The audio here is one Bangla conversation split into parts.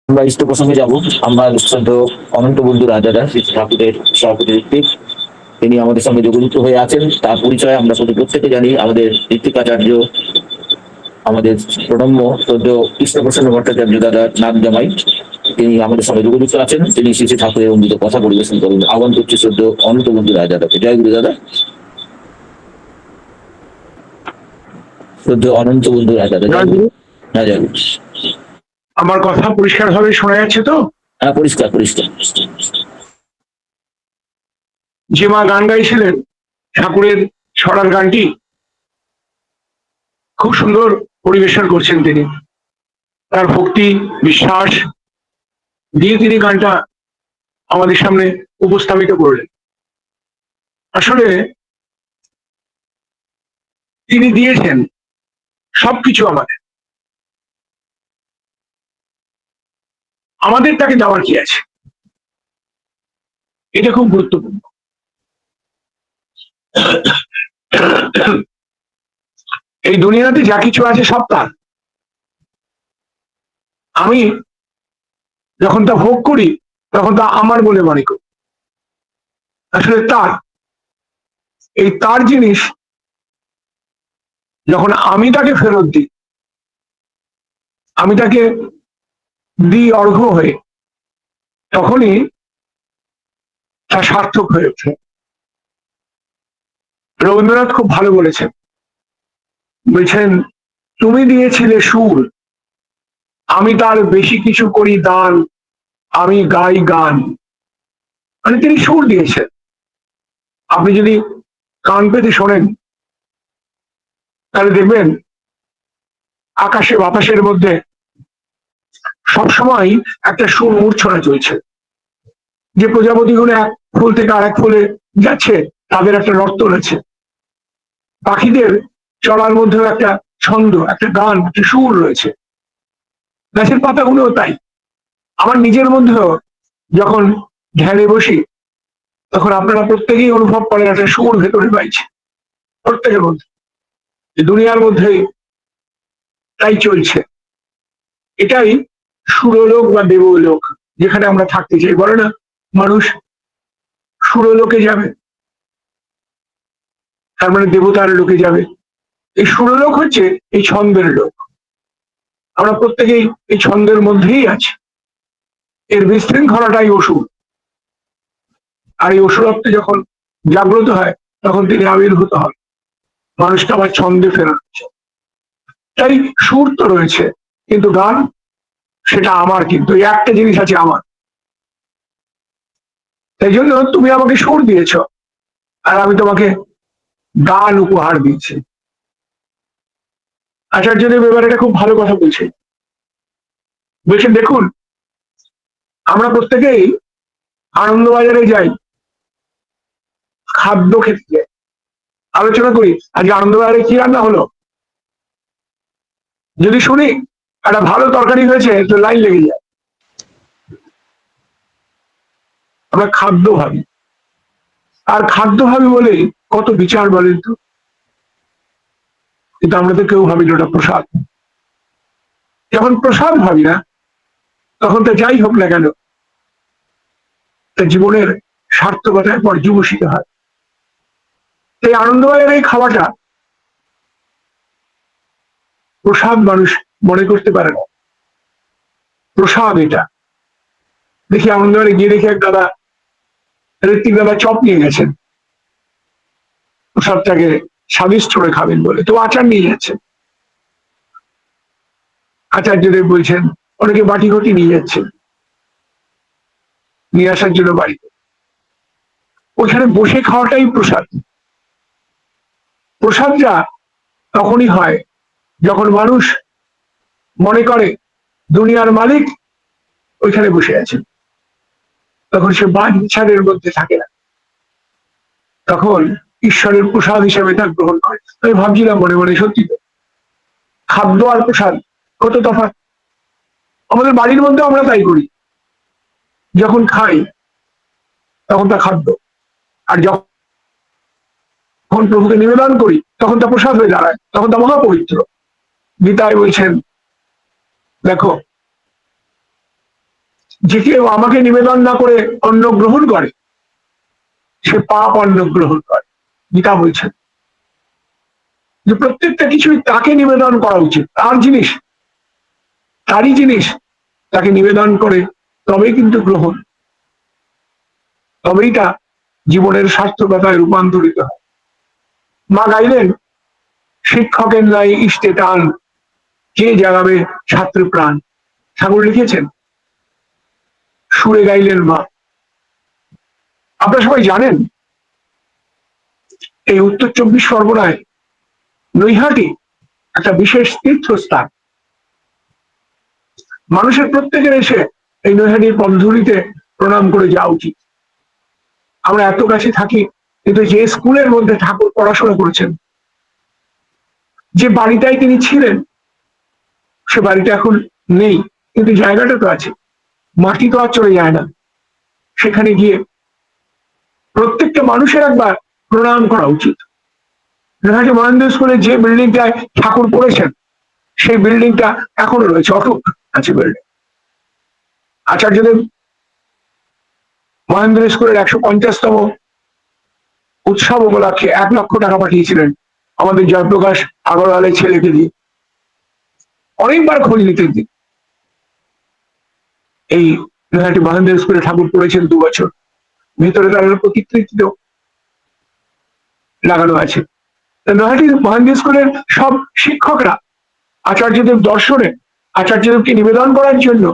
আমরা ইষ্ট প্রসঙ্গে যাব। আমার শ্রদ্ধ অনন্ত বন্ধু রাজারা শ্রী ঠাকুরের সভাপতি ঋত্বিক, তিনি আমাদের সঙ্গে যোগযুক্ত হয়ে আছেন। তার পরিচয় আমরা প্রত্যেকে জানি, আমাদের ঋত্বিকাচার্য, আমাদের প্রণম্য শ্রদ্ধ কৃষ্ণপ্রসন্ন ভট্টাচার্য দাদার নাম জামাই, তিনি আমাদের সঙ্গে যোগযুক্ত আছেন। তিনি শ্রী শ্রী ঠাকুরের অমৃত কথা পরিবেশন করুন। আহ্বান করছি শ্রদ্ধ অনন্ত বন্ধু রাজাদাকে। জয় গুরু দাদা। শ্রদ্ধ অনন্ত বন্ধু রাজাদা। জয় গুরু। হ্যাঁ, জয় গুরু। আমার কথা পরিষ্কার ভাবে শোনা যাচ্ছে তো? হ্যাঁ, পরিষ্কার পরিষ্কার। যে মা গান গাইছিলেন ঠাকুরের ছড়ার গানটি খুব সুন্দর পরিবেশন করছেন তিনি। তার ভক্তি বিশ্বাস দিয়ে তিনি গানটা আমাদের সামনে উপস্থাপিত করলেন। আসলে তিনি দিয়েছেন সবকিছু আমাদের তাকে দেওয়ার কি আছে, এটা খুব গুরুত্বপূর্ণ। এই দুনিয়াতে যা কিছু আছে সব তার। আমি যখন তা ভোগ করি তখন তা আমার বলে মনে করি। আসলে তার, এই তার জিনিস যখন আমি তাকে ফেরত দিই, আমি তাকে দিই অর্ঘ্য হয়ে, তখনই তা সার্থক হয়ে ওঠে। রবীন্দ্রনাথ খুব ভালো বলেছেন, বলছেন তুমি দিয়েছিলে সুর, আমি তার বেশি কিছু করি দান, আমি গাই গান। মানে তিনি সুর দিয়েছেন। আপনি যদি কান পেতে শোনেন তাহলে দেখবেন আকাশে বাতাসের মধ্যে সবসময় একটা সুর মূর্ছনা চলছে। যে প্রজাপতিগুলো এক ফুল থেকে আরেক ফুলে যাচ্ছে তাদের একটা নর্তন আছে। পাখিদের চলার মধ্যেও একটা ছন্দ, একটা গান, একটা সুর রয়েছে। গাছের পাতাগুলোও তাই। আমার নিজের মধ্যেও যখন ধ্যানে বসি তখন আপনারা প্রত্যেকেই অনুভব করেন একটা সুর ভেতরে পাইছে প্রত্যেকের মধ্যে। দুনিয়ার মধ্যেই তাই চলছে। এটাই সুরলোক বা দেবলোক, যেখানে আমরা থাকতে চাই। বলে না মানুষ সুরলোকে যাবে, তার মানে দেবতার লোকে যাবে। এই সুরলোক হচ্ছে এই ছন্দের লোক। আমরা প্রত্যেকেই এই ছন্দের মধ্যেই আছি। এর বিশৃঙ্খলাটাই অসুর। আর এই অসুরত্ব যখন জাগ্রত হয় তখন তিনি আবির্ভূত হন, মানুষকে আবার ছন্দে ফেরাচ্ছে। তাই সুর তো রয়েছে, কিন্তু গান সেটা আমার। কিন্তু এই একটা জিনিস আছে আমার। তাই জন্য তুমি আমাকে সুর দিয়েছ আর আমি তোমাকে গান উপহার দিচ্ছি। আচার্যদেব এবার এটা খুব ভালো কথা বলছেন। বলছেন দেখুন, আমরা প্রত্যেকেই আনন্দবাজারে যাই, খাদ্য খেতে যাই, আলোচনা করি আজকে আনন্দবাজারে কি রান্না হলো। যদি শুনি একটা ভালো তরকারি হয়েছে তো লাইন লেগে যায়। আমরা খাদ্য ভাবি, আর খাদ্য ভাবি বলে কত বিচার বলেন তো। কিন্তু আমরা তো কেউ ভাবি না ওটা প্রসাদ। যখন প্রসাদ ভাবি না তখন তো যাই হোক না কেন তা জীবনের সার্থকতায় পর্যবসিত হয়। এই আনন্দবাজারের এই খাওয়াটা প্রসাদ মানুষ মনে করতে পারে না। প্রসাদ এটা। দেখি আনন্দবাজারে গিয়ে দেখি এক দাদা, ঋত্বিক দাদা চপ নিয়ে গেছেন প্রসাদটাকে স্বাদিষ্ট করে খাবেন বলে, তো আচার নিয়ে যাচ্ছেন। আচার্যদেব বলছেন অনেকে বাটি ঘটি নিয়ে যাচ্ছেন, নিয়ে আসার জন্য বাড়িতে। ওইখানে বসে খাওয়াটাই প্রসাদ। প্রসাদটা তখনই হয় যখন মানুষ মনে করে দুনিয়ার মালিক ওইখানে বসে আছেন, তখন সে বাদ বিচারের মধ্যে থাকে না। তখন ঈশ্বরের প্রসাদ হিসেবে তা গ্রহণ করে। আমি ভাবছিলাম মনে মনে, সত্যি তো, খাদ্য আর প্রসাদ কত তফাৎ। আমাদের বাড়ির মধ্যে আমরা তাই করি, যখন খাই তখন তা খাদ্য, আর যখন প্রভুকে নিবেদন করি তখন তা প্রসাদ হয়ে দাঁড়ায়, তখন তা মহাপবিত্র। গীতায় বলছেন, দেখো, যে কেউ আমাকে নিবেদন না করে অন্ন গ্রহণ করে সে পাপ অন্ন গ্রহণ করে। গীতা বলছেন যে প্রত্যেকটা কিছুই তাকে নিবেদন করা উচিত, তার জিনিস, তারই জিনিস তাকে নিবেদন করে তবেই কিন্তু গ্রহণ, তবেই তা জীবনের সার্থকতায় রূপান্তরিত হয়। মা গাইলেন, শিক্ষকের নাই ইষ্টে টান, কে জাগাবে ছাত্র প্রাণ। ঠাকুর লিখেছেন, সুরে গাইলেন মা। আপনারা সবাই জানেন, এই উত্তর 24 পরগনায় নৈহাটি একটা বিশেষ তীর্থস্থান। মানুষের প্রত্যেকের এসে এই নৈহাটির পদধূলিতে প্রণাম করে যাওয়া উচিত। আমরা এত কাছে থাকি, কিন্তু যে স্কুলের মধ্যে ঠাকুর পড়াশোনা করেছেন, যে বাড়িটাই তিনি ছিলেন, সে বাড়িটা এখন নেই, কিন্তু জায়গাটা তো আছে। মাটি তো আর চলে যায় না। সেখানে গিয়ে প্রত্যেকটা মানুষের একবার প্রণাম করা উচিত। নৈহাটি মহেন্দ্র স্কুলে যে বিল্ডিংটায় ঠাকুর পড়েছেন, সেই বিল্ডিংটা এখনো রয়েছে, অটুট আছে বিল্ডিং। আচার্যদেব মহেন্দ্র স্কুলের 150তম উৎসব উপলক্ষে 1 লক্ষ টাকা পাঠিয়েছিলেন আমাদের জয়প্রকাশ আগরওয়ালের ছেলেকে দিয়ে। অনেকবার খোঁজ নিতেন তিনি। এই নৈহাটি মহেন্দ্র স্কুলে ঠাকুর পড়েছেন 2 বছর, ভিতরে তার প্রতিকৃতি লাগানো আছে। নৈহাটি মহেন্দ্র স্কুলের সব শিক্ষকরা আচার্যদেব দর্শনে, আচার্যদেবকে নিবেদন করার জন্য,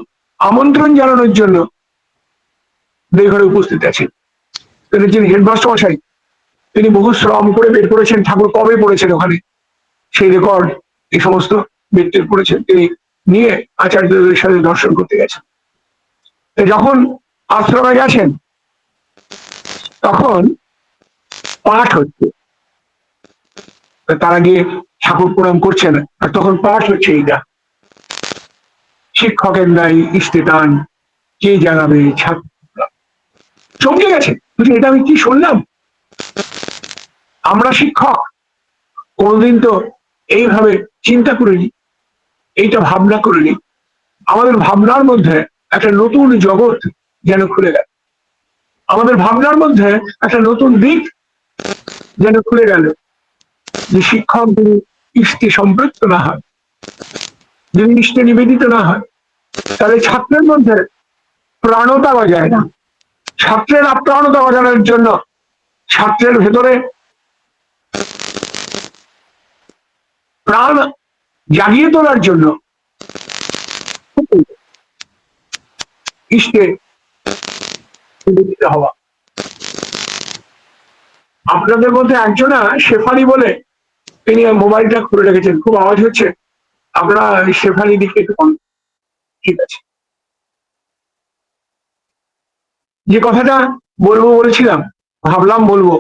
আমন্ত্রণ জানানোর জন্য দেওঘরে উপস্থিত আছেন। যিনি হেডমাস্টার মশাই, তিনি বহু শ্রম করে বের করেছেন ঠাকুর কবে পড়েছেন ওখানে, সেই রেকর্ড এই সমস্ত ব্যক্তির পড়েছেন, তিনি নিয়ে আচার্যদেবের সাথে দর্শন করতে গেছেন। যখন আশ্রমে গেছেন তখন পাঠ হচ্ছে, তারা গিয়ে ঠাকুর প্রণাম করছেন, আর তখন পাঠ হচ্ছে এইটা, শিক্ষকের নাই ইষ্টে টান, কে জাগাবে ছাত্র। চমকে গেছে, এটা আমি কি শুনলাম। আমরা শিক্ষক কোনোদিন তো এইভাবে চিন্তা করিনি, এইটা ভাবনা করিনি। আমাদের ভাবনার মধ্যে একটা নতুন জগৎ যেন খুলে গেল, আমাদের ভাবনার মধ্যে একটা নতুন দিক যেন খুলে গেল। যে শিক্ষক যদি ইষ্টে সম্পৃক্ত না হয়, যদি ইষ্টে নিবেদিত না হয়, তাহলে ছাত্রের মধ্যে প্রাণতা বাজায় না। ছাত্রের আপ্রাণতা বাজানোর জন্য, ছাত্রের ভেতরে প্রাণ জাগিয়ে তোলার জন্য ইষ্টে নিবেদিত হওয়া। আপনাদের মধ্যে একজনা শেফালি বলে, তিনি মোবাইলটা খুলে রেখেছেন, খুব আওয়াজ হচ্ছে, আপনারা শেফালি দিকে একটু কম। ঠিক আছে, যে কথাটা বলবো বলেছিলাম, ভাবলাম বলবো,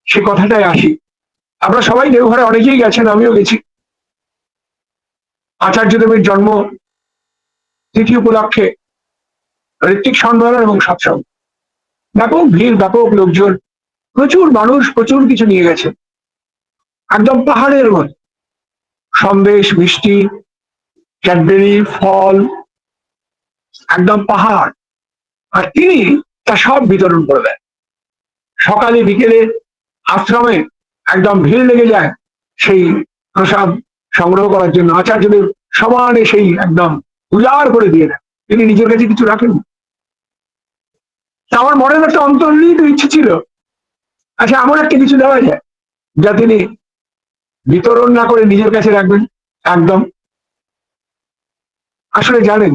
সে কথাটাই আসি। আপনারা সবাই দেওঘরে অনেকেই গেছেন, আমিও গেছি। আচার্যদেবের জন্ম তিথি উপলক্ষে ঋত্বিক সম্মেলন এবং সৎসঙ্গ, ব্যাপক ভিড়, ব্যাপক লোকজন, প্রচুর মানুষ, প্রচুর কিছু নিয়ে গেছে, একদম পাহাড়ের মতো সন্দেশ, মিষ্টি, ক্যাডবেরি, ফল, একদম পাহাড়। আর তিনি তা সব বিতরণ করে দেন। সকালে বিকেলে আশ্রমে একদম ভিড় লেগে যায় সেই প্রসাদ সংগ্রহ করার জন্য। আচার্যদেব সমানে সেই একদম উজাড় করে দিয়ে দেন, তিনি নিজের কাছে কিছু রাখেন। আমার মনের একটা অন্তর্নিহিত ইচ্ছে ছিল, আচ্ছা এমন একটা কিছু দেওয়া যায় যা তিনি বিতরণ না করে নিজের কাছে রাখবেন একদম। আসলে জানেন,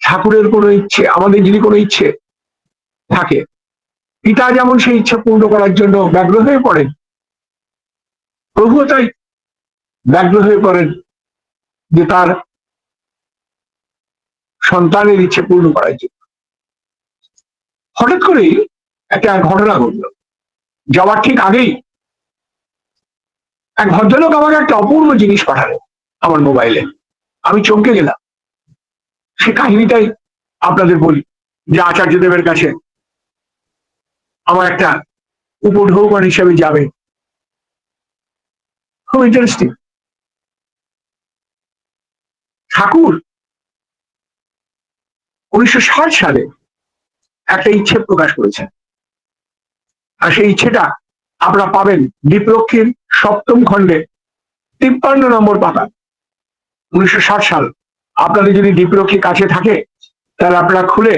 ঠাকুরের কোনো ইচ্ছে, আমাদের যদি কোনো ইচ্ছে থাকে, পিতা যেমন সেই ইচ্ছা পূর্ণ করার জন্য ব্যগ্র হয়ে পড়েন, প্রভু তাই ব্যগ্র হয়ে পড়েন যে তার সন্তানের ইচ্ছে পূর্ণ করার জন্য। হঠাৎ করেই একটা ঘটনা ঘটল, যাওয়ার ঠিক আগেই এক ভদ্রলোক আমাকে একটা অপূর্ব জিনিস পাঠালেন আমার মোবাইলে, আমি চমকে গেলাম। সে কাহিনীটাই আপনাদের বলি, যে আচার্যদেবের কাছে আমার একটা উপঢৌকন হিসেবে যাবে। খুব ইন্টারেস্টিং। ঠাকুর 1960 সালে একটা ইচ্ছে প্রকাশ করেছেন, আর সেই ইচ্ছেটা আপনারা পাবেন দীপরক্ষীর 7ম খণ্ডে 53 নম্বর পাতা। 1960 সাল। আপনাদের যদি দীপরক্ষী কাছে থাকে তাহলে আপনারা খুলে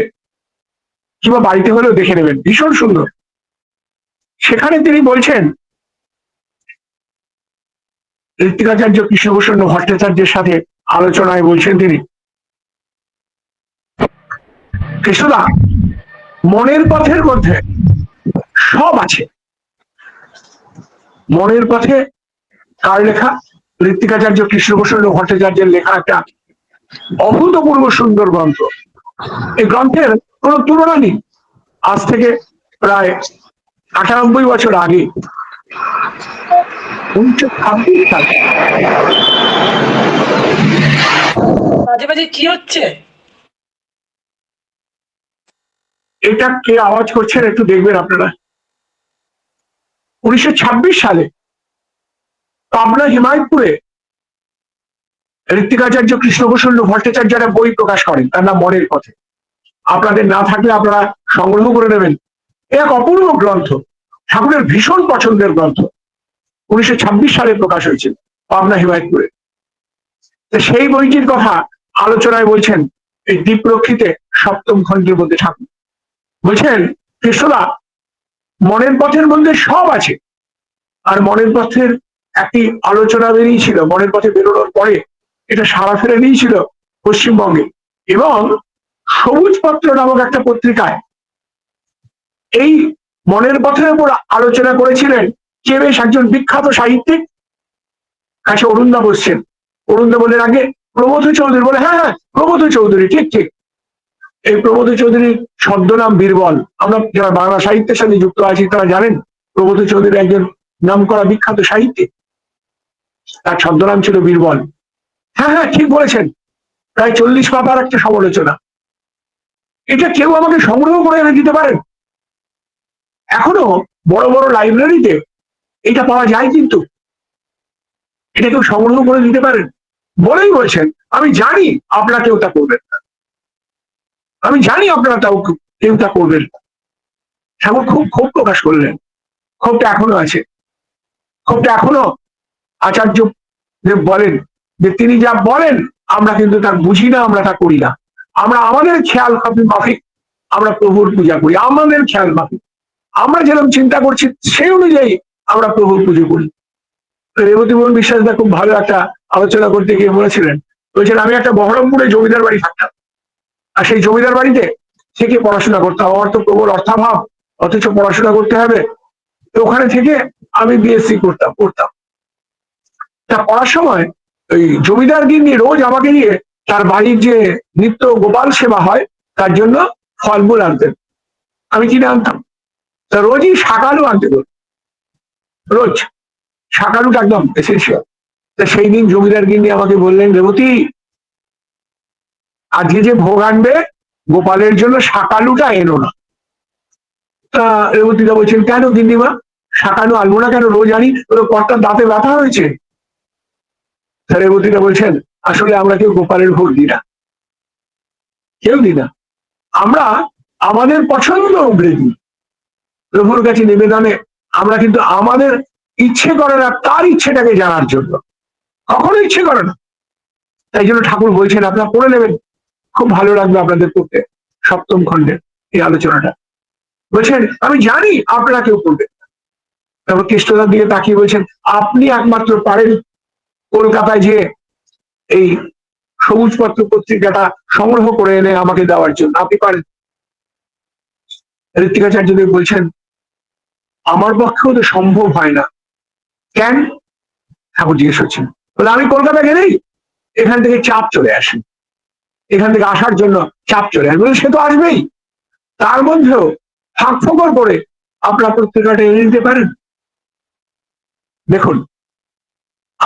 কিংবা বাড়িতে হলেও দেখে নেবেন, ভীষণ সুন্দর। সেখানে তিনি বলছেন, ঋত্বিকাচার্য কৃষ্ণভূষণ ভট্টাচার্যের সাথে আলোচনায় বলছেন তিনি, কৃষ্ণদা, মনের পথের মধ্যে সব আছে। মনের পথে কার লেখা? ঋত্বিকাচার্য কৃষ্ণভূষণ ভট্টাচার্যের লেখা একটা অভূতপূর্ব সুন্দর গ্রন্থ। এই গ্রন্থের কোনো তুলনা নেই। আজ থেকে প্রায় 98 বছর আগে 1926 সালে বাজে বাজে কি হচ্ছে? এটা কে আওয়াজ করছেন একটু দেখবেন আপনারা। 1926 সালে পাবনা হিমায়তপুরে ঋত্বিকাচার্য কৃষ্ণভূষণ ভট্টাচার্য একটা বই প্রকাশ করেন, তার নাম মনের পথে। আপনাদের না থাকলে আপনারা সংগ্রহ করে নেবেন। এক অপূর্ব গ্রন্থ, ঠাকুরের ভীষণ পছন্দের গ্রন্থ। 1926 সালে প্রকাশ হয়েছিল পাবনা হিমায়তপুরে। সেই বইটির কথা আলোচনায় বলছেন এই দীপরক্ষীতে 7ম খণ্ডের মধ্যে ঠাকুর বলছেন, কৃষ্ণদা, মনের পথের মধ্যে সব আছে। আর মনের পথের একটি আলোচনা বেরিয়েছিল, মনের পথে বেরোনোর পরে এটা সারা ফেলে নিয়েছিল পশ্চিমবঙ্গে, এবং সবুজ পত্র নামক একটা পত্রিকায় এই মনের পথের উপর আলোচনা করেছিলেন কে? বেশ একজন বিখ্যাত সাহিত্যিক। কাছে অরুণদা বসছেন। অরুণদা বলেন আগে প্রবোধ চৌধুরী, বলে হ্যাঁ হ্যাঁ প্রবোধ চৌধুরী, ঠিক ঠিক। এই প্রবোধ চৌধুরীর ছদ্মনাম বীরবল। আমরা যারা বাংলা সাহিত্যের সাথে যুক্ত আছি তারা জানেন প্রবোধ চৌধুরী একজন নামকরা বিখ্যাত সাহিত্যিক, তার ছদ্মনাম ছিল বীরবল। হ্যাঁ হ্যাঁ ঠিক বলেছেন, প্রায় 40 পাতার একটা সমালোচনা। এটা কেউ আমাকে সংগ্রহ করে এনে দিতে পারেন? এখনো বড় বড় লাইব্রেরিতে এটা পাওয়া যায়, কিন্তু এটা কেউ সংগ্রহ করে দিতে পারেন? বলেই বলছেন, আমি জানি আপনারা কেউ তা করবেন না, আমি জানি আপনারা তাও কেউ তা করবেন না। ঠাকুর খুব ক্ষোভ প্রকাশ করলেন। ক্ষোভটা এখনো আছে। ক্ষোভটা এখনো আচার্য বলেন যে তিনি যা বলেন আমরা কিন্তু তা বুঝি না, আমরা তা করি না। আমরা আমাদের খেয়াল মাফিক আমরা প্রভুর পূজা করি, আমাদের খেয়াল মাফিক আমরা যেরকম চিন্তা করছি সেই অনুযায়ী আমরা প্রভুর পুজো করি। রেবতী মোহন বিশ্বাসদা খুব ভালো একটা আলোচনা করতে গিয়ে বলেছিলেন, বলছেন আমি একটা বহরমপুরে জমিদার বাড়ি থাকতাম, আর সেই জমিদার বাড়িতে থেকে পড়াশোনা করতাম। আমার তো প্রবল অর্থাভাব, অথচ পড়াশোনা করতে হবে, তো ওখানে থেকে আমি বিএসসি করতাম। তা পড়ার সময় ওই জমিদার গিন্নি রোজ আমাকে নিয়ে তার বাড়ির যে নিত্য গোপাল সেবা হয় তার জন্য ফলমূল আনতেন, আমি কিনে আনতাম। তা রোজই শাকালু আনতে বলত, রোজ শাকালুটা একদম এসেন্সিয়াল। তা সেই দিন জমিদার গিন্নি আমাকে বললেন, রেবতী, আজকে যে ভোগ আনবে গোপালের জন্য শাকালুটা এনো না। তা রেবতীদা বলছেন, কেন গিন্নিমা, শাকালু আনবো না কেন? রোজ আনি, ওর কর্তার দাঁতে ব্যথা হয়েছে। তা রেবতীদা বলছেন, আসলে আমরা কেউ গোপালের ভোগ দিই না, কেউ দিই না। আমরা আমাদের পছন্দ উগড়ে দিই প্রভুর কাছে নিবেদনে। আমরা কিন্তু আমাদের ইচ্ছে করে না তার ইচ্ছেটাকে জানার জন্য, কখনো ইচ্ছে করে না। তাই জন্য ঠাকুর বলছেন আপনারা পড়ে নেবেন, খুব ভালো লাগবে আপনাদের পড়তে 7ম খণ্ডের এই আলোচনাটা। বলছেন আমি জানি আপনারা কেউ পড়বেন। তারপর কৃষ্ণদার দিকে তাকিয়ে বলছেন, আপনি একমাত্র পারেন কলকাতায় যে এই সবুজ পত্র পত্রিকাটা সংগ্রহ করে এনে আমাকে দেওয়ার জন্য, আপনি পারেন। ঋত্বিকাচার্যদেব বলছেন, আমার পক্ষেও তো সম্ভব হয় না। কেন? ঠাকুর জিজ্ঞেস করছেন। বলে আমি কলকাতা গেলেই এখান থেকে চাপ চলে আসে, এখান থেকে আসার জন্য চাপ চলে আসবে। সে তো আসবেই, তার মধ্যেও ফাঁক ফোকর করে আপনার পত্রিকাটা এনে দিতে পারেন। দেখুন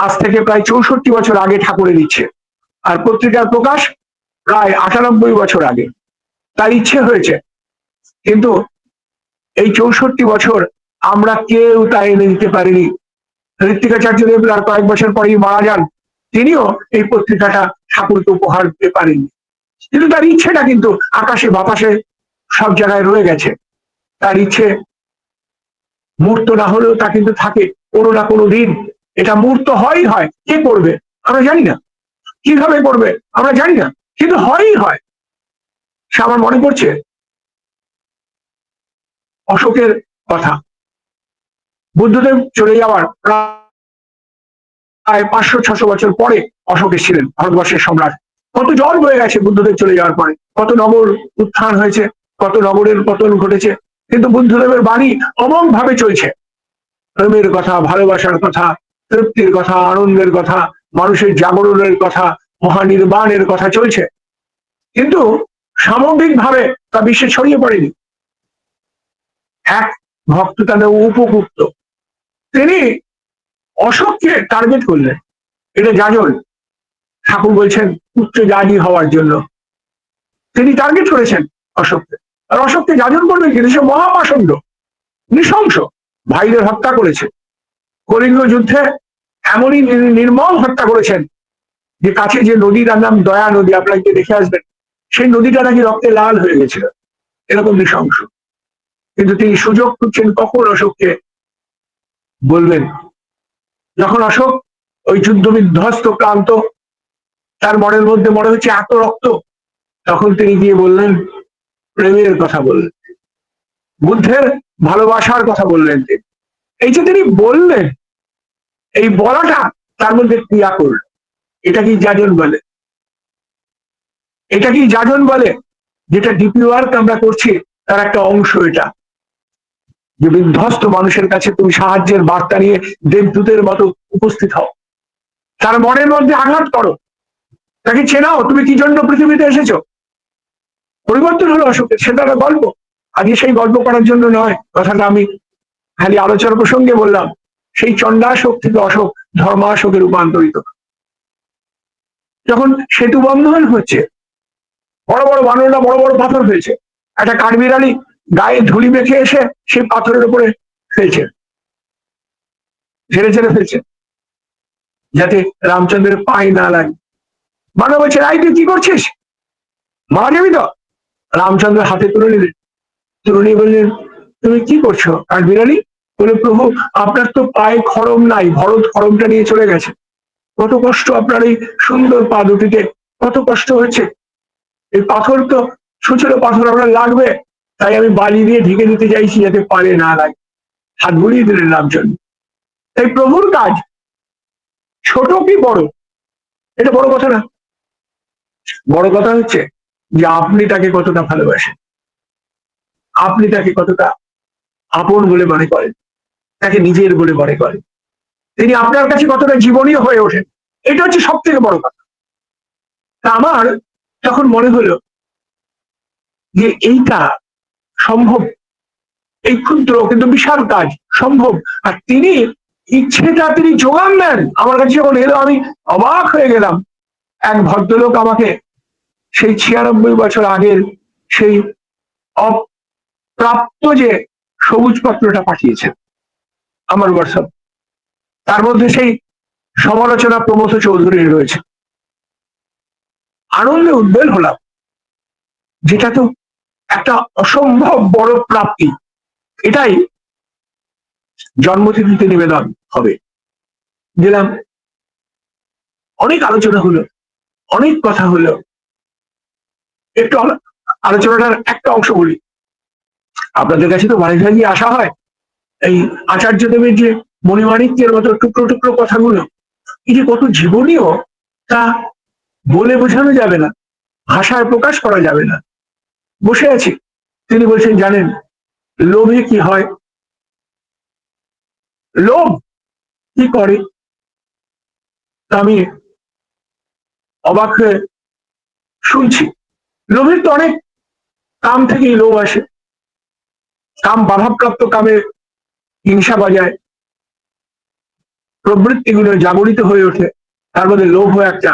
আজ থেকে প্রায় 64 বছর আগে ঠাকুরের ইচ্ছে, আর পত্রিকার প্রকাশ প্রায় 98 বছর আগে। তার ইচ্ছে হয়েছে, কিন্তু এই 64 বছর আমরা কেউ তা এনে দিতে পারিনি। ঋত্বিকাচার্য দেব আর কয়েক বছর পরেই মারা যান, তিনিও এই পত্রিকাটা ঠাকুরকে উপহার দিতে পারেননি। কিন্তু তার ইচ্ছেটা কিন্তু আকাশে বাতাসে সব জায়গায় রয়ে গেছে। তার ইচ্ছে মূর্ত না হলেও তা কিন্তু থাকে কোনো না কোনো দিন। এটা মূর্ত হয়ই হয়, কে করবে আমরা জানি না, কিভাবে করবে আমরা জানি না, কিন্তু হয়ই হয়। সে আমার মনে পড়ছে অশোকের কথা। বুদ্ধদেব চলে যাওয়ার প্রায় 500-600 বছর পরে অশোক এসেছিলেন ভারতবর্ষের সম্রাট। কত জল বয়ে গেছে বুদ্ধদেব চলে যাওয়ার পরে, কত নগর উত্থান হয়েছে, কত নগরের পতন ঘটেছে, কিন্তু বুদ্ধদেবের বাণী অমোঘ ভাবে চলছে। প্রেমের কথা, ভালোবাসার কথা, তৃপ্তির কথা, আনন্দের কথা, মানুষের জাগরণের কথা, মহানির্বাণের কথা চলছে, কিন্তু সামগ্রিকভাবে তা বিশ্বে ছড়িয়ে পড়েনি। এক ভক্ত তাদের উপগুপ্ত, তিনি অশোককে টার্গেট করলেন। এটা যাজন, ঠাকুর বলছেন উচ্চ জাতি হওয়ার জন্য তিনি টার্গেট করেছেন অশোককে। আর অশোককে যাজন করবেন কিন্তু সে মহাপাষণ্ড, নৃশংস, ভাইদের হত্যা করেছে। কলিঙ্গ যুদ্ধে এমনই নির্মম হত্যা করেছেন যে কাছে যে নদীটার নাম দয়া নদী, আপনারা গিয়ে দেখে আসবেন, সেই নদীটা নাকি রক্তে লাল হয়ে গেছিল, এরকম নৃশংস। কিন্তু তিনি সুযোগ খুঁজছেন কখন অশোককে বলবেন। যখন অশোক ওই যুদ্ধ বিধ্বস্ত ক্লান্ত, তার মনের মধ্যে মনে হচ্ছে এত রক্ত, তখন তিনি গিয়ে বললেন, প্রেমের কথা বললেন, বুদ্ধের ভালোবাসার কথা বললেন। এই যে তিনি বললেন, এই বলাটা তার মধ্যে ক্রিয়া করল। এটা কি যাজন বলে? এটা কি যাজন বলে? যেটা ডিপি ওয়ার্ক আমরা করছি তার একটা অংশ এটা, যে বিধ্বস্ত মানুষের কাছে তুমি সাহায্যের বার্তা নিয়ে দেবদূতের মতো উপস্থিত হও, তার মনের মধ্যে আঘাত করো, তাকে চেনাও তুমি কি জন্য পৃথিবীতে এসেছো। পরিবর্তন হলো অশোকের, সেটা একটা গল্প। আজকে সেই গল্প করার জন্য নয়, কথাটা আমি খালি আলোচনা প্রসঙ্গে বললাম। সেই চণ্ডাশোক থেকে অশোক ধর্মাশোকে রূপান্তরিত। যখন সেতু বন্ধন হচ্ছে, বড় বড় বানররা বড় বড় পাথর ফেলছে, একটা কাঠবিড়ালি গায়ে ধুলি মেখে এসে সেই পাথরের উপরে ফেলছে, ঝেড়ে ঝেড়ে ফেলছে, যাতে রামচন্দ্রের পায়ে না লাগে। বানর বলছে, রাই তুই কি করছিস, মারা যাবি তো। রামচন্দ্র হাতে তুলে নিলেন, তুলে নিয়ে বললেন, তুমি কি করছো কাঠবিড়ালি? বলে, প্রভু আপনার তো পায়ে খড়ম নাই, ভরত খড়মটা নিয়ে চলে গেছে, কত কষ্ট আপনার এই সুন্দর পা দুটিতে, কত কষ্ট হচ্ছে। এই পাথর তো সুচল পাথর আপনার লাগবে, তাই আমি বালি দিয়ে ঢেকে দিতে চাইছি যাতে পারে না লাগে। হাত বুলিয়ে দিলেন রামচন্দ্র। তাই প্রভুর কাজ ছোট কি বড়, এটা বড় কথা না। বড় কথা হচ্ছে যে আপনি তাকে কতটা ভালোবাসেন, আপনি তাকে কতটা আপন বলে মনে করেন, তাকে নিজের বলে মনে করেন, তিনি আপনার কাছে কতটা জীবনীয় হয়ে ওঠেন। এটা হচ্ছে সব থেকে বড় কথা। তা আমার তখন মনে হলো যে এইটা সম্ভব, এই ক্ষুদ্র কিন্তু বিশাল কাজ সম্ভব। আর তিনি ইচ্ছেটা তিনি যোগান দেন। আমার কাছে যখন এলো আমি অবাক হয়ে গেলাম। এক ভদ্রলোক আমাকে সেই 96 বছর আগের সেই অপ্রাপ্ত যে সবুজ পত্রটা পাঠিয়েছেন আমার হোয়াটসঅ্যাপ, তার মধ্যে সেই সমালোচনা প্রমথ চৌধুরীর রয়েছে। আনন্দে উদ্বেল হলাম, যেটা তো একটা অসম্ভব বড় প্রাপ্তি। এটাই জন্মতিথিতে নিবেদন হবে। গেলাম, অনেক আলোচনা হলো, অনেক কথা হলো। একটু আলোচনাটার একটা অংশ বলি। আপনাদের কাছে তো মাঝে মাঝে আসা হয়, এই আচার্য দেবের যে মণিমাণিক্যের মতো টুকরো টুকরো কথাগুলো, এই যে কত জীবনীয়, তা বলে বোঝানো যাবে না, ভাষায় প্রকাশ করা যাবে না। বসে আছি, তিনি বলছেন, জানেন লোভে কি হয়, লোভ কি করে। আমি অবাক হয়ে শুনছি। লোভের তো অনেক কাম থেকেই লোভ আসে। কাম বাধাপ্রাপ্ত কামে হিংসা বাজায়, প্রবৃত্তিগুলো জাগরিত হয়ে ওঠে। তার মধ্যে লোভও একটা,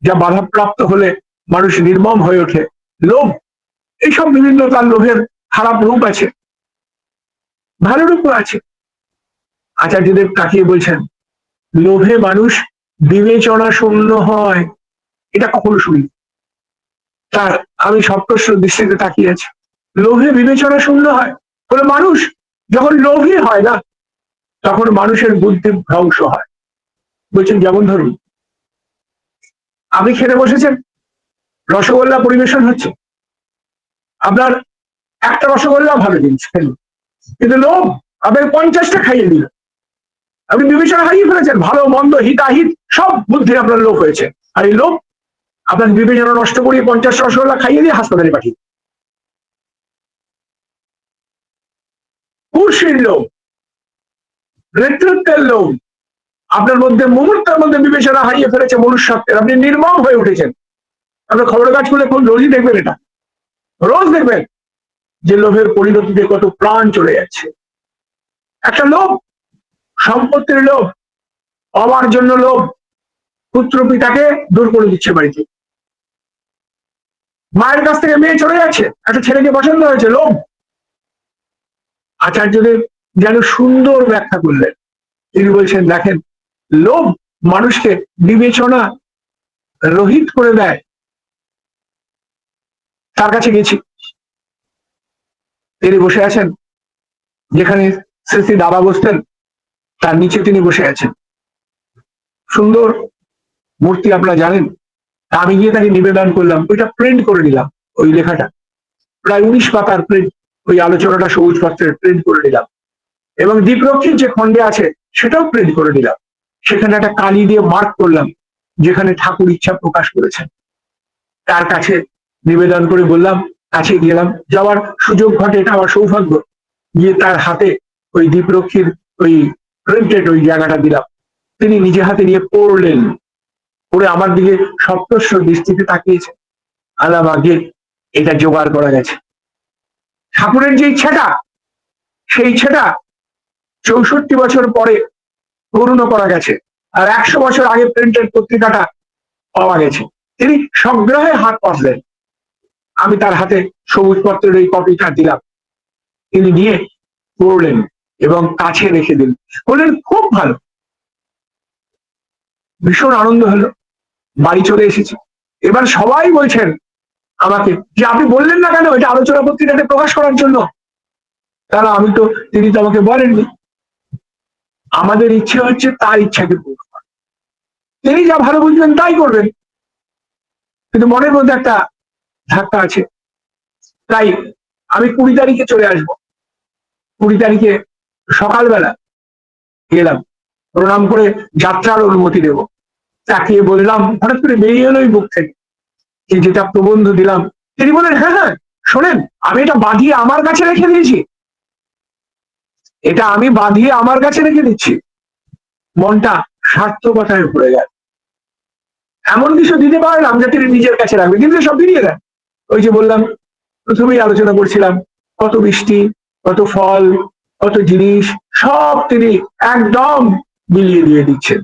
যা বাধাপ্রাপ্ত হলে মানুষ নির্মম হয়ে ওঠে। লোভ, এইসব বিভিন্ন তার লোভের খারাপ রূপ আছে, ভালো রূপও আছে। আচার্যদেব তাকিয়ে বলছেন, লোভে মানুষ বিবেচনা শূন্য হয়। এটা কখনো শুনি। তার আমি সপ্রশ্ন দৃষ্টিতে তাকিয়ে আছি। লোভে বিবেচনা শূন্য হয় বলে মানুষ যখন লোভী হয় না, তখন মানুষের বুদ্ধি ভ্রংশ হয়। বলছেন যেমন ধরুন, আপনি খেতে বসেছেন, রসগোল্লা পরিবেশন হচ্ছে, আপনার একটা রসগোল্লা ভালো জিনিস খেলেন, কিন্তু লোভ আপনাকে 50টা খাইয়ে দিল। আপনি বিবেচনা হারিয়ে ফেলেছেন, ভালো মন্দ হিতাহিত সব বুদ্ধি আপনার লোভ হয়েছে। আর এই লোভ আপনার বিবেচনা নষ্ট করিয়ে 50 রসগোল্লা খাইয়ে দিয়ে হাসপাতালে পাঠিয়ে। কুর্সির লোভ, নেতৃত্বের লোভ আপনার মধ্যে মুহূর্তের মধ্যে বিবেচনা হারিয়ে ফেলেছে, মনুষ্যত্বের। আপনি নির্মম হয়ে উঠেছেন। আপনার খবরের কাজ করলে কোন রোজই দেখবেন, এটা রোজ দেখবেন যে লোভের পরিণতিতে কত প্রাণ চলে যাচ্ছে। একটা লোভ, সম্পত্তির লোভ, আমার জন্য লোভ, পুত্র পিতাকে দূর করে দিচ্ছে বাড়িতে। মায়ের কাছ থেকে মেয়ে চলে যাচ্ছে, একটা ছেলেকে পছন্দ হয়েছে, লোভ। আচার্যদেব যেন সুন্দর ব্যাখ্যা করলেন। তিনি বলছেন, দেখেন, লোভ মানুষকে বিবেচনা রহিত করে দেয়। তার কাছে গেছি, তিনি বসে আছেন যেখানে শ্রী শ্রী দাদা বসতেন, তার নিচে তিনি বসে আছেন। সুন্দর মূর্তি, আপনারা জানেন। আমি গিয়ে তাকে নিবেদন করলাম, ওইটা প্রিন্ট করে নিলাম, ওই লেখাটা প্রায় 19 পাতার প্রিন্ট, ওই আলোচনাটা সবুজ পত্রের প্রিন্ট করে নিলাম, এবং দ্বীপরক্ষীর যে খণ্ডে আছে সেটাও প্রিন্ট করে নিলাম। সেখানে একটা কালি দিয়ে মার্ক করলাম যেখানে ঠাকুর ইচ্ছা প্রকাশ করেছেন। তার কাছে নিবেদন করে বললাম, কাছে গেলাম, যাওয়ার সুযোগ ঘটে, এটা আমার সৌভাগ্য। গিয়ে তার হাতে ওই দ্বীপরক্ষীর ওই প্রিন্টেড ওই জায়গাটা দিলাম। তিনি নিজে হাতে নিয়ে পড়লেন, পড়ে আমার দিকে সপ্তস্ব দৃষ্টিতে তাকিয়েছে। আলাবাগে এটা জোগাড় করা গেছে। ঠাকুরের যে ইচ্ছাটা, সেই ইচ্ছাটা 64 বছর পরে পূর্ণ করা গেছে, আর 100 বছর আগে প্রিন্টেড পত্রিকাটা পাওয়া গেছে। তিনি সগ্রহে হাত পাতলেন, আমি তার হাতে সবুজ পত্রের এই কপিটা দিলাম। তিনি নিয়ে পড়লেন এবং কাছে রেখে দিলেন, বললেন, খুব ভালো। ভীষণ আনন্দ হলো, বাড়ি চলে এসেছি। এবার সবাই বলছেন আমাকে যে, আপনি বললেন না কেন এটা আলোচনা পত্রিকাতে প্রকাশ করার জন্য? তারা আমি তো, তিনি তো আমাকে বলেননি। আমাদের ইচ্ছে হচ্ছে তার ইচ্ছাকে পূরণ করা। তিনি যা ভালো বুঝবেন তাই করবেন, কিন্তু মনের মধ্যে একটা ধাক্কা আছে। তাই আমি 20 তারিখে চলে আসব। 20 তারিখে সকালবেলা গেলাম, প্রণাম করে যাত্রার অনুমতি দেব। তাকিয়ে বললাম, হঠাৎ করে বেরিয়ে এলো বুক থেকে, যেটা প্রবন্ধ দিলাম। তিনি বলেন, হ্যাঁ হ্যাঁ শোনেন, আমি এটা বাঁধিয়ে আমার কাছে রেখে দিয়েছি, এটা আমি বাঁধিয়ে আমার কাছে রেখে দিচ্ছি। মনটা সার্থকতায় ভরে গেল। এমন কিছু দিতে পারলাম যে তিনি নিজের কাছে রাখবে, কিন্তু সব ফিরিয়ে দেন। ওই যে বললাম, প্রথমেই আলোচনা করছিলাম, কত বৃষ্টি, কত ফল, কত জিনিস, সব তিনি একদম বিলিয়ে দিয়ে দিচ্ছেন।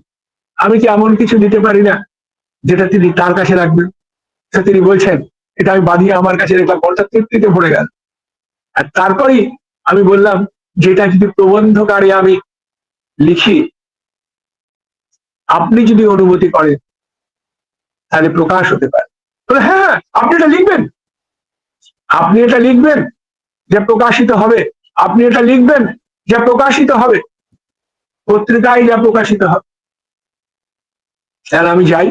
আমি কি এমন কিছু দিতে পারি না যেটা তিনি তার কাছে রাখবেন? তিনি বলছেন, এটা আমি বাঁধিয়ে আমার কাছে রেখলাম, মনটা তৃপ্তিতে ভরে গেল। আর তারপরেই আমি বললাম, যেটা যদি প্রবন্ধকারে আমি লিখি, আপনি যদি অনুমতি করেন তাহলে প্রকাশ হতে পারে। হ্যাঁ হ্যাঁ, আপনি এটা লিখবেন, আপনি এটা লিখবেন যে প্রকাশিত হবে, আপনি এটা লিখবেন যা প্রকাশিত হবে, পত্রিকায় যা প্রকাশিত হবে। তাহলে আমি যাই,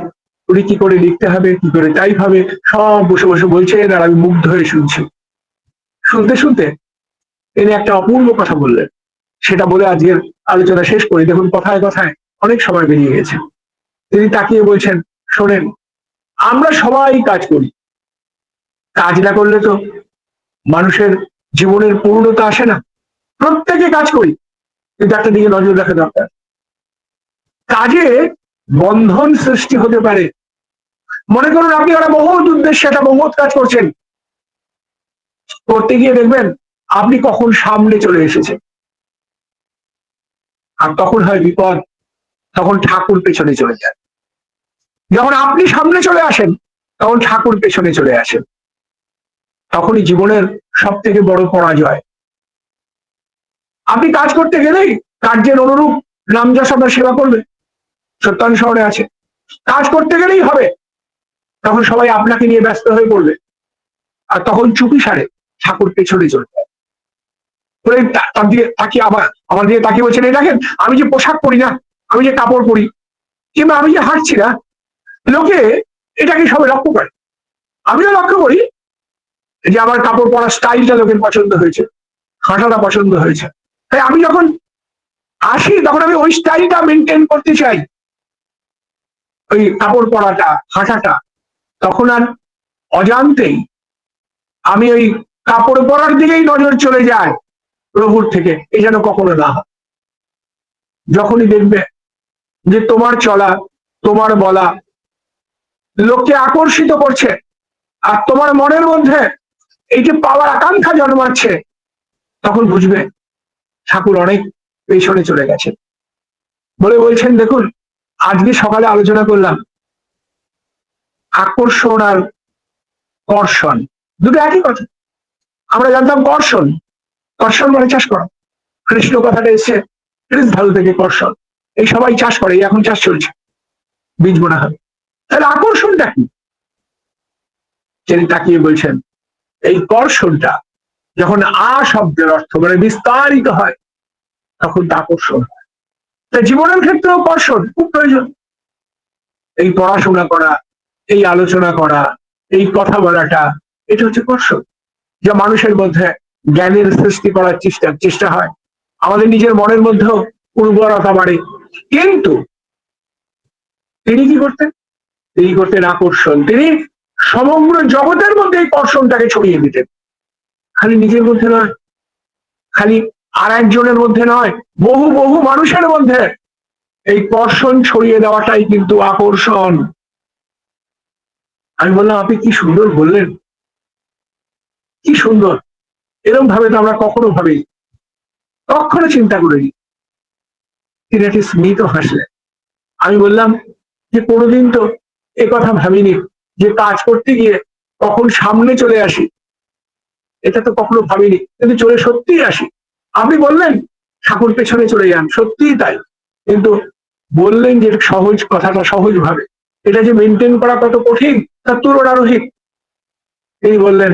উনি কি করে লিখতে হবে, কি করে টাইপ হবে, সব বসে বসে বলছেন, আর আমি মুগ্ধ হয়ে শুনছি। শুনতে শুনতে তিনি একটা অপূর্ব কথা বললেন। সেটা বলে আজকের আলোচনা শেষ করি। দেখুন, কথায় কথায় অনেক সময় বেরিয়ে গেছে। তিনি তাকিয়ে বলছেন, শোনেন, আমরা সবাই কাজ করি, কাজ না করলে তো মানুষের জীবনের পূর্ণতা আসে না। প্রত্যেকে কাজ করি, কিন্তু একটা দিকে নজর রাখা দরকার। কাজে বন্ধন সৃষ্টি হতে পারে। মনে করুন আপনি একটা বহুত উদ্দেশ্যে একটা বহুত কাজ করছেন, করতে গিয়ে দেখবেন আপনি কখন সামনে চলে এসেছেন, আর তখন হয় বিপদ, তখন ঠাকুর পেছনে চলে যান। যখন আপনি সামনে চলে আসেন তখন ঠাকুর পেছনে চলে আসেন। তখনই জীবনের সব থেকে বড় পরাজয়। আপনি কাজ করতে গেলেই কার্যের অনুরূপ নাম যশ আপনার সেবা করবে, সত্যান শহরে আছে। কাজ করতে গেলেই হবে, তখন সবাই আপনাকে নিয়ে ব্যস্ত হয়ে পড়বে, আর তখন চুপি সারে ঠাকুর পেছনে চলবে। তার দিকে তাকিয়ে আমার দিকে তাকিয়ে বলছেন, এই দেখেন আমি যে পোশাক পরি না, আমি যে কাপড় পরি, কিংবা আমি যে হাঁটছি না, লোকে এটাকে সবাই লক্ষ্য করে। আমিও লক্ষ্য করি যে আমার কাপড় পরার স্টাইলটা লোকের পছন্দ হয়েছে, হাঁটাটা পছন্দ হয়েছে। তাই আমি যখন আসি তখন আমি ওই স্টাইলটা মেনটেন করতে চাই, ওই কাপড় পরাটা, হাঁটাটা। তখন আর অজান্তেই আমি ওই কাপড় পরার দিকেই নজর চলে যায় প্রভুর থেকে, এই যেন কখনো না হয়। যখনই দেখবে যে তোমার চলা, তোমার বলা লোককে আকর্ষিত করছে, আর তোমার মনের মধ্যে এই যে পাওয়ার আকাঙ্ক্ষা জন্মাচ্ছে, তখন বুঝবে ঠাকুর অনেক পেছনে চলে গেছে। বলে বলছেন, দেখুন আজকে সকালে আলোচনা করলাম আকর্ষণ আর কর্ষণ, দুটো একই কথা। আমরা জানতাম কর্ষণ, কর্ষণ মানে চাষ করা। কৃষ্ণ কথাটা এসছে ভালো থেকে কর্ষণ, এই সবাই চাষ করে, এখন চাষ চলছে, বীজ বোনা হবে। তাহলে আকর্ষণটা কি? তিনি তাকিয়ে বলছেন, এই কর্ষণটা যখন আ শব্দের অর্থ মানে বিস্তারিত হয়, তখন তা আকর্ষণ হয়। তাই জীবনের ক্ষেত্রেও কর্ষণ খুব প্রয়োজন। এই পড়াশোনা করা, এই আলোচনা করা, এই কথা বলাটা, এটা হচ্ছে কর্ষণ, যা মানুষের মধ্যে জ্ঞানের সৃষ্টি করার চেষ্টা হয়। আমাদের নিজের মনের মধ্যেও উর্বরতা বাড়ে। কিন্তু তিনি কি করতেন? তিনি করতেন আকর্ষণ। তিনি সমগ্র জগতের মধ্যে এই কর্ষণটাকে ছড়িয়ে দিতেন। খালি নিজের মধ্যে নয়, খালি আর একজনের মধ্যে নয়, বহু বহু মানুষের মধ্যে এই কর্ষণ ছড়িয়ে দেওয়াটাই কিন্তু আকর্ষণ। আমি বললাম, আপনি কি সুন্দর বললেন, কি সুন্দর। এরকম ভাবে তো আমরা কখনো ভাবি, কখনো চিন্তা করিনি। তিনি একটি স্মিত হাসলেন। আমি বললাম যে কোনোদিন তো এ কথা ভাবিনি যে কাজ করতে গিয়ে কখন সামনে চলে আসি, এটা তো কখনো ভাবিনি, কিন্তু চলে সত্যিই আসি। আপনি বললেন ঠাকুর পেছনে চলে যান, সত্যিই তাই। কিন্তু বললেন যে সহজ, কথাটা সহজ ভাবে, এটা যে মেনটেন করা কত কঠিন তার তুলনারহিত। তিনি বললেন,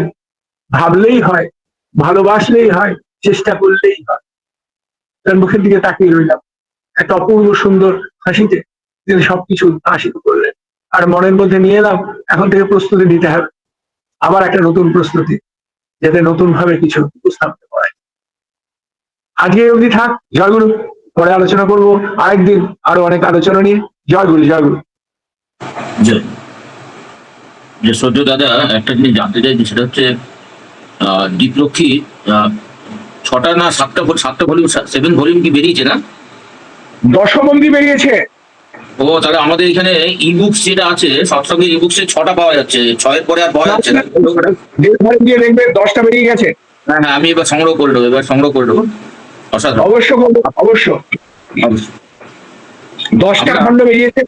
ভাবলেই হয়, ভালোবাসলেই হয়, চেষ্টা করলেই হয়। তার মুখের দিকে তাকিয়ে রইলাম, একটা অপূর্ব সুন্দর হাসিতে তিনি সবকিছু হাসিত করলেন। আর মনের মধ্যে নিয়ে এলাম, এখন থেকে প্রস্তুতি নিতে হবে, আবার একটা নতুন প্রস্তুতি, যাতে নতুন ভাবে কিছু উপস্থাপন করে। আজকে অবধি থাক, জয়গুরু। পরে আলোচনা করবো আরেকদিন আরো অনেক আলোচনা নিয়ে। জয়গুরু, জয়গুরু। যে সদ্য দাদা একটা জিনিস জানতে চাইছি, সেটা হচ্ছে দীপলক্ষ্মী 6টা না 7টা ভলিউম, 7 ভলিউম কি বেরিয়েছে না? দশবন্দি বেরিয়েছে। ও, তাহলে আমাদের এখানে ইবুকস যেটা আছে, সৎসঙ্গের ইবুকসে 6টা পাওয়া যাচ্ছে, 6-এর পরে আর পাওয়া যাচ্ছে না। দিয়ে দেখবে 10টা বেরিয়ে গেছে। হ্যাঁ হ্যাঁ, আমি এবার সংগ্রহ করে দেবো, অসাধারণ। অবশ্য অবশ্য 10টা খণ্ড বেরিয়েছে।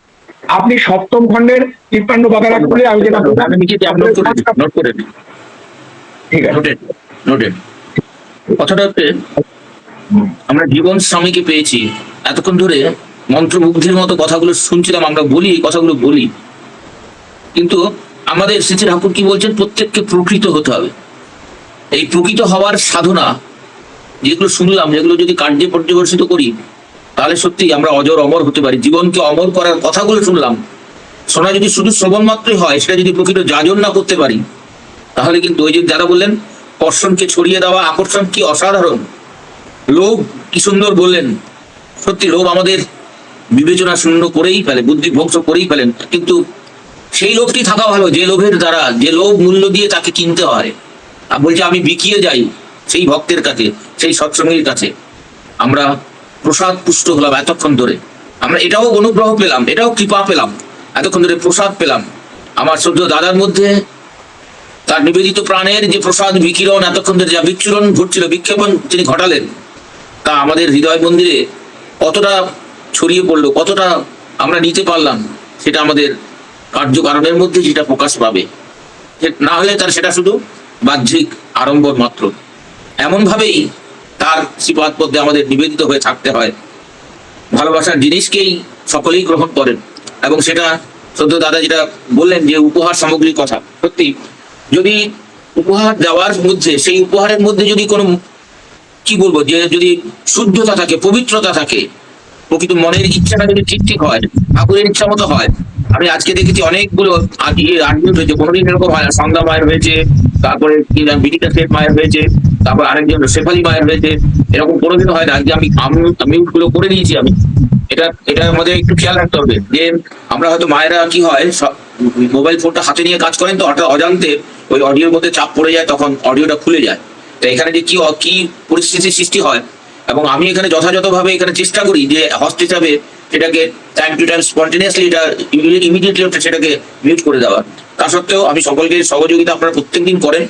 আপনি 7ম খণ্ডের 53 পাতাটা খুলে আমি যেটা আমি নিচে আপলোড করে নোট করে দিই। ঠিক আছে, নোটেড। কথাটা হচ্ছে, আমরা জীবন স্বামীকে পেয়েছি, এতক্ষণ ধরে মন্ত্রমুগ্ধের মতো কথাগুলো শুনছিলাম, আমরা বলি এই কথাগুলো বলি, কিন্তু আমাদের শ্রী ঠাকুর কি বলছেন, প্রত্যেককে প্রকৃত হতে হবে। এই প্রকৃত হওয়ার সাধনা যেগুলো শুনলাম, যেগুলো যদি কার্যে পর্যবসিত করি, তাহলে সত্যি আমরা অজর অমর হতে পারি। জীবনকে অমর করার কথাগুলো শুনলাম, শোনা যদি শুধু শ্রবণ মাত্রই হয়, সেটা যদি প্রকৃত যাজন না করতে পারি, তাহলে কিন্তু ওই যে যারা বললেন কর্ষণকে ছড়িয়ে দেওয়া, আকর্ষণ কি অসাধারণ। লোভ কি সুন্দর বললেন, সত্যি লোভ আমাদের বিবেচনা শূন্য করেই ফেলে, বুদ্ধি ধ্বংস করেই ফেলেন। কিন্তু সেই লোভটি থাকা ভালো, যে লোভের দ্বারা, যে লোভ মূল্য দিয়ে তাকে কিনতে হয়। আর বলছে আমি বিকিয়ে যাই সেই ভক্তের কাছে, সেই সৎসঙ্গীর কাছে। আমরা প্রসাদ পুষ্ট হলাম এতক্ষণ ধরে, আমরা এটাও অনুগ্রহ পেলাম, এটাও কৃপা পেলাম, এতক্ষণ ধরে প্রসাদ পেলাম। আমার শ্রদ্ধ দাদার মধ্যে তার নিবেদিত প্রাণের যে প্রসাদ বিকিরণ, এতক্ষণ ধরে যা বিচ্ছুরণ ঘটছিল, বিক্ষেপণ তিনি ঘটালেন, তা আমাদের হৃদয় মন্দিরে কতটা ছড়িয়ে পড়লো, কতটা আমরা নিতে পারলাম, সেটা আমাদের কার্যকারণের মধ্যে যেটা প্রকাশ পাবে। না হলে তার সেটা শুধু বাহ্যিক আড়ম্বর মাত্র। এমন ভাবেই তার শ্রীপাদ পদ্মে আমাদের নিবেদিত হয়ে থাকতে হয়। ভালোবাসার জিনিসকেই সকলেই গ্রহণ করেন, এবং সেটা সদ্য দাদা যেটা বললেন যে উপহার সামগ্রীর কথা, সত্যি যদি উপহার দেওয়ার মধ্যে, সেই উপহারের মধ্যে যদি কোনো কি বলবো, যে যদি শুদ্ধতা থাকে, পবিত্রতা থাকে, প্রকৃত মনের ইচ্ছাটা যদি ঠিক ঠিক হয়, ঠাকুরের ইচ্ছা মতো হয়। আমি আজকে দেখেছি অনেকগুলো আর্গুমেন্ট হয়েছে, কোনোদিন এরকম হয় না। সন্ধ্যা মায়ের হয়েছে, তারপরে কি নাম বিদিতা শেখ মায়ের হয়েছে, তারপর আরেকজন শেফালি মায়ের হয়েছে, এরকম কোনোদিন হয় না। আজকে আমি মিউট গুলো করে দিয়েছি আমি। এটা আমাদের একটু খেয়াল রাখতে হবে যে আমরা হয়তো মায়েরা কি হয়, মোবাইল ফোনটা হাতে নিয়ে কাজ করেন, তো হঠাৎ অজান্তে ওই অডিওর মধ্যে চাপ পড়ে যায়, তখন অডিওটা খুলে যায়। তো এখানে যে কি পরিস্থিতির সৃষ্টি হয়, এবং আমি এখানে যথাযথভাবে এখানে চেষ্টা করি যে হস্ট হিসাবে সেটাকে টাইম টু টাইম স্পন্টেনিয়াসলি এটা ইমিডিয়েটলি সেটাকে মিউট করে দেওয়া। তা সত্ত্বেও আমি সকলকে সহযোগিতা আপনারা প্রত্যেকদিন করেন।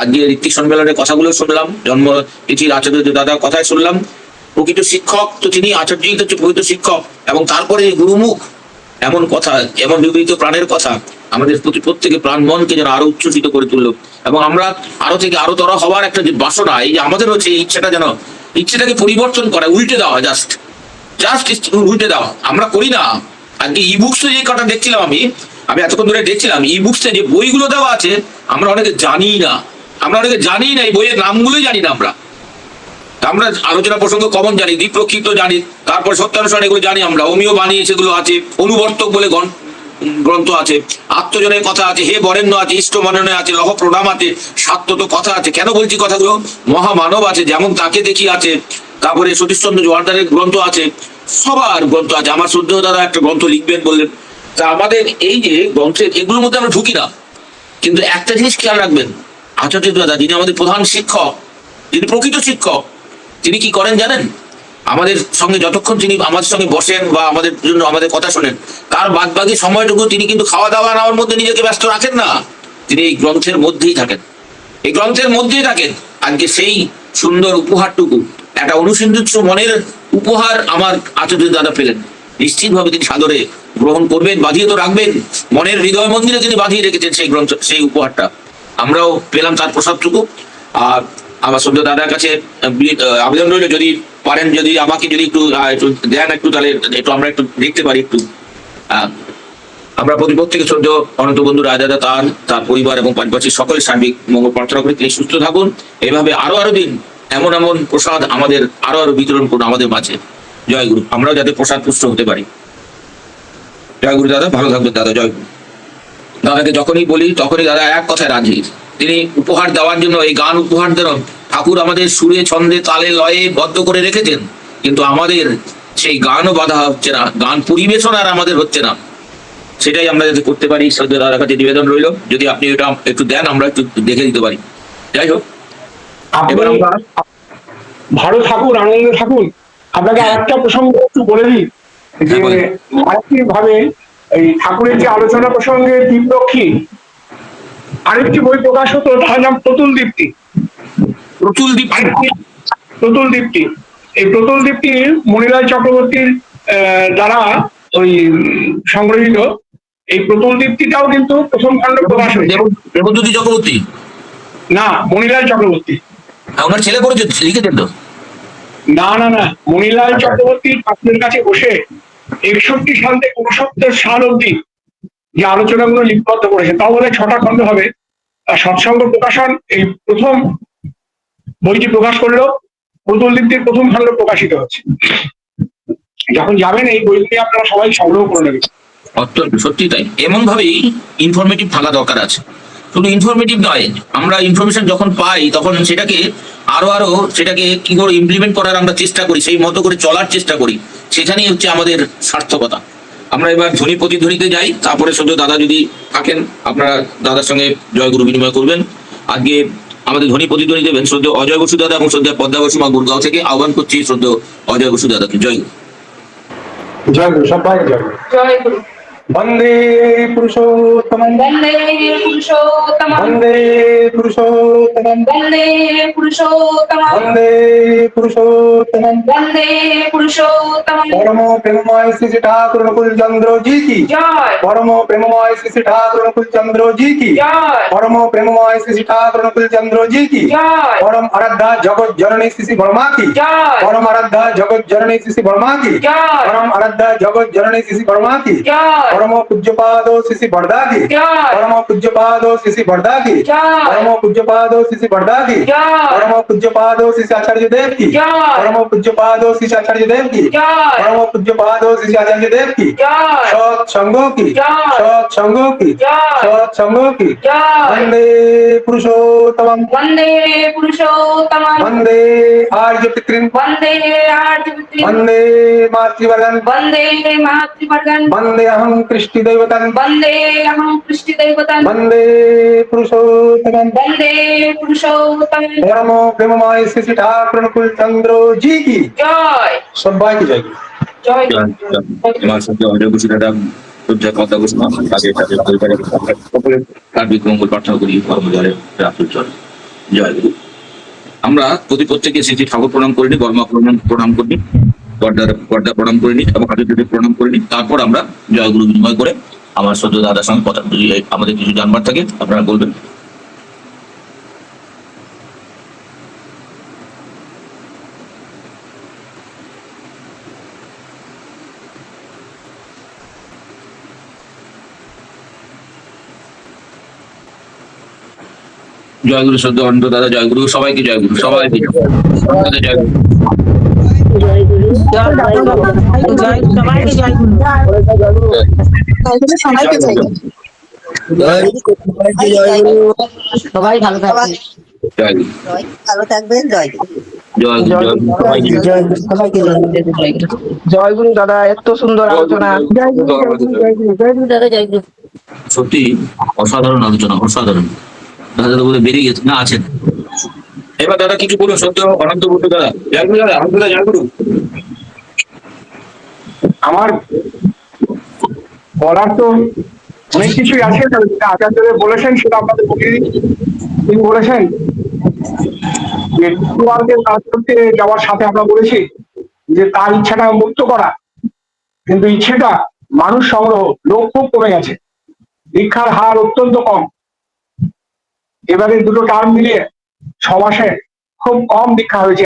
আজকে ঋত্বিক সম্মেলনের কথাগুলো শুনলাম, জন্ম তিথির আচার্য দাদার কথাই শুনলাম। প্রকৃত শিক্ষক তো তিনি, আচার্যই তো হচ্ছে প্রকৃত শিক্ষক, এবং তারপরে গুরুমুখ এমন কথা, এমন বিবৃত প্রাণের কথা আমাদের প্রত্যেকে প্রাণ মনকে যেন আরো উচ্ছ্বসিত করে তুললো, এবং আমরা আরো থেকে আরো তর হওয়ার একটা যে বাসনা, এই যে আমাদের হচ্ছে এই ইচ্ছাটা, যেন ইচ্ছেটাকে পরিবর্তন করা, উল্টে দেওয়া, জাস্ট উল্টে দেওয়া আমরা করি না। আজকে ই বুকস যে কটা দেখছিলাম, আমি এতক্ষণ ধরে দেখছিলাম ই বুকসে যে বইগুলো দেওয়া আছে, আমরা অনেকে জানি না, এই বইয়ের নামগুলোই জানি না। আমরা আলোচনা প্রসঙ্গ কমন জানি, দ্বীপ প্রক্ষিপ্ত জানি, তারপর সত্যানুসরণ এগুলো জানি আমরা, অমীয় বাণী সেগুলো আছে, অনুবর্তক বলে গ্রন্থ আছে, আত্মজনের কথা আছে, হে বরেণ্য আছে, ইষ্ট মননে আছে, লহ প্রণাম আছে, সাত্যত কথা আছে। কেন বলছি কথাগুলো? মহামানব আছে, যেমন তাকে দেখি আছে, তারপরে সতীশচন্দ্র জোয়ারদারের গ্রন্থ আছে, সবার গ্রন্থ আছে। আমার শ্রদ্ধেয় দাদা একটা গ্রন্থ লিখবেন বললেন। তা আমাদের এই যে গ্রন্থের এগুলোর মধ্যে আমরা ঢুকি না, কিন্তু একটা জিনিস খেয়াল রাখবেন, আচার্য দাদা যিনি আমাদের প্রধান শিক্ষক, যিনি প্রকৃত শিক্ষক, তিনি কি করেন জানেন? আমাদের সঙ্গে যতক্ষণ তিনি আমাদের সঙ্গে বসেন বা আমাদের জন্য আমাদের কথা শোনেন, তার বাদবাকি সময়টুকু তিনি কিন্তু খাওয়া দাওয়া নেওয়ার মধ্যে নিজেকে ব্যস্ত রাখেন না, তিনি এই গ্রন্থের মধ্যেই থাকেন, এই গ্রন্থের মধ্যেই থাকেন। আজকে সেই সুন্দর উপহারটুকু, একটা অনুসিন্ধুচ্ছ মনের উপহার আমার আচার্য দাদা পেলেন, নিশ্চিতভাবে তিনি সাদরে গ্রহণ করবেন, বাঁধিয়ে তো রাখবেন, মনের হৃদয় মন্দিরে তিনি বাঁধিয়ে রেখেছেন সেই গ্রন্থ, সেই উপহারটা আমরাও পেলাম তার প্রসাদটুকু। আর আমার শ্রদ্ধেয় দাদার কাছে আবেদন রইল, যদি পারেন, যদি আমাকে যদি একটু দেন একটু, তাহলে একটু আমরা একটু দেখতে পারি একটু। আমরা প্রত্যেকে শ্রদ্ধেয় অনন্ত বন্ধু রায়দাদা, তার পরিবার এবং পারিপার্শ্বিক সকলের সার্বিক মঙ্গল প্রার্থনা করি, তিনি সুস্থ থাকুন। এইভাবে আরো দিন এমন প্রসাদ আমাদের আরো বিতরণ করুন আমাদের মাঝে। জয় গুরু। আমরাও যাতে প্রসাদ পুষ্ট হতে পারি। জয় গুরু দাদা, ভালো থাকবেন দাদা। জয় গুরু। দাদাকে যখনই বলি তখনই দাদা এক কথায় রাজি, তিনি উপহার দেওয়ার জন্য, এই গান উপহার দেন। ঠাকুর আমাদের সুরে ছন্দে তালে লয়ে বদ্ধ করে রেখেছেন, কিন্তু আমাদের সেই গানও বাধা হচ্ছে না, গান পরিবেশন আর আমাদের হচ্ছে না, সেটাই আমরা যাতে করতে পারি। শ্রদ্ধেয় দাদার কাছে নিবেদন রইল, যদি আপনি এটা একটু দেন আমরা একটু দেখে দিতে পারি। যাই হোক, এবার আমরা ভালো থাকুন, আনন্দে থাকুন। আপনাকে আরেকটা প্রসঙ্গ একটু বলে দিই যে আরেকটি ভাবে এই ঠাকুরের যে আলোচনা প্রসঙ্গে দ্বীপরক্ষী আরেকটি বই প্রকাশ হতো, তার নাম প্রতুল দীপ্তি। এই প্রতুল দীপ্তি মণিলাল চক্রবর্তীর দ্বারা ওই সংগ্রহীত। এই প্রতুল দীপ্তিটাও কিন্তু প্রথম খণ্ড প্রকাশ হয়েছে। দেবজ্যোতি চক্রবর্তী না, মণিলাল চক্রবর্তী। ওনার ছেলে পরিচয় লিখেছেন তো? না, মণিলাল চক্রবর্তী ঠাকুরের কাছে বসে 61 সাল থেকে 69 সাল অব্দি যে আলোচনাগুলো লিপিবদ্ধ করেছে, তাও বলে 6টা খণ্ড হবে। সৎসঙ্গ প্রকাশন এই প্রথম বইটি প্রকাশ করলো, প্রতুল দীপ্তির প্রথম খণ্ড প্রকাশিত হচ্ছে। যখন যাবেন এই বইগুলি আপনারা সবাই সংগ্রহ করে নেবেন। অত্যন্ত সত্যি তাই, এমন ভাবেই ইনফরমেটিভ থাকা দরকার আছে। শুধু ইনফরমেটিভ নয়, আমরা ইনফরমেশন যখন পাই তখন সেটাকে আরো সেটাকে কি করে ইমপ্লিমেন্ট করার আমরা চেষ্টা করি, সেই মতো করে চলার চেষ্টা করি, সেখানেই হচ্ছে আমাদের সার্থকতা। আমরা এবার ধ্বনি প্রতিধ্বনিতে যাই, তারপরে শুধু দাদা যদি থাকেন আপনারা দাদার সঙ্গে জয়গুরু বিনিময় করবেন। আজকে আমাদের ধ্বনি প্রতিধ্বনি দেবেন শ্রদ্ধেয় অজয় বসু দাদা এবং শ্রদ্ধেয় পদ্মা বসু মা গুরগাঁও থেকে। আহ্বান করছি শ্রদ্ধেয় অজয় বসু দাদাকে। জয় গুরু। জয় গুরু, সবাই জয় গুরু। জয় গুরু। वंदे पुरुषोत्तमं वन्दे पुरुषोत्तमं वंदे पुरुषोत्तमं वन्दे पुरुषोत्तमं वंदे पुरुषोत्तमं वन्दे पुरुषोत्तमं परम प्रेममय श्री श्री ठाकुर अनुकूल चंद्र जी की जय परम प्रेममय श्री श्री ठाकुर अनुकूल चंद्र जी की जय परम प्रेममय श्री श्री ठाकुर अनुकूल चंद्र जी की जय परम आराध्या जगत जननी श्री श्री वर्मा की जय परम आराध्या जगत जननी श्री श्री वर्मा की जय परम आराध्या जगत जननी श्री श्री वर्मा की जय परम पूज्यपादो श्री श्री बड़दा की जय परम पूज्यपादो श्री श्री बड़दा की जय परम पूज्यपादो श्री श्री बड़दा की जय परम पूज्यपादो श्री श्री आचार्य देव की जय परम पूज्यपादो श्री श्री आचार्य देव की जय परम पूज्यपादो श्री श्री आचार्य देव की जय सत्संगों की जय सत्संगों की जय सत्संगों की जय वंदे पुरुषोत्तमं वन्दे पुरुषोत्तमं वंदे आर्य पितृन् वन्दे आर्यपुत्रीं वंदे मातृवर्गन् वन्दे मातृवर्गन् वंदे अहं कृष्टि दैवतन् वन्दे अहं कृष्टिदैवतं वंदे पुरुषोत्तमं वन्दे पुरुषोत्तमं परम प्रेममय श्री श्री ठाकुर अनुकूल चंद्र जी की जय सबाई की जय জয় আমার সঙ্গে অডিও বসে দাদা পূজা কথা ঘোষণা আগে তাদের পরিবারের সকলে কার্বিক মঙ্গল প্রার্থনা করি কর্মজয়ের রাতুল চলে জয় গুরু। আমরা প্রত্যেকে শ্রী ঠাকুর প্রণাম করিনি, বর্মা প্রণাম করিনি, পর্দা প্রণাম করিনি এবং হাতে প্রণাম করিনি। তারপর আমরা জয় গুরু বিনিময় করে আমার সদ্য দাদার সঙ্গে কথা যদি আমাদের কিছু জানবার থাকে আপনারা বলবেন। জয় গুরু সদ্য অন্ত দাদা, জয় গুরু, সবাইকে জয় গুরু, সবাইকে জয় গুরু। সবাইকে জয় গুরু। সবাইকে জয় গুরু। সবাই ভালো থাকবেন। জয় গুরু, ভালো থাকবেন। জয় গুরু। জয় গুরু, জয় গুরু, সবাইকে জয় গুরু। সবাইকে জয় গুরু। জয় গুরু দাদা, এত সুন্দর আলোচনা। জয় গুরু, জয় গুরু, জয় গুরু, জয় গুরু দাদা, জয় গুরু। সত্যি অসাধারণ আলোচনা, অসাধারণ। দাদা বলে বেরিয়ে গেছে না, আছেন। এবার দাদা কিছু বলুন, সত্য অনন্ত বলতে দাদা, জয় গুরু দাদা, আনন্দ জয় গুরু। আমার বলার তো অনেক কিছুই আছে, তবে যেটা আচার্যদেব বলেছেন সেটা আপনাদের বলে দিই। তিনি বলেছেন যে টুয়ার্কের কাজ করতে যাওয়ার সাথে আমরা বলেছি যে তার ইচ্ছাটা মুক্ত করা, কিন্তু ইচ্ছেটা মানুষ সংগ্রহ, লোক খুব কমে গেছে, দীক্ষার হার অত্যন্ত কম। এবারে দুটো টার্ম মিলিয়ে 6 মাসে খুব কম দীক্ষা হয়েছে।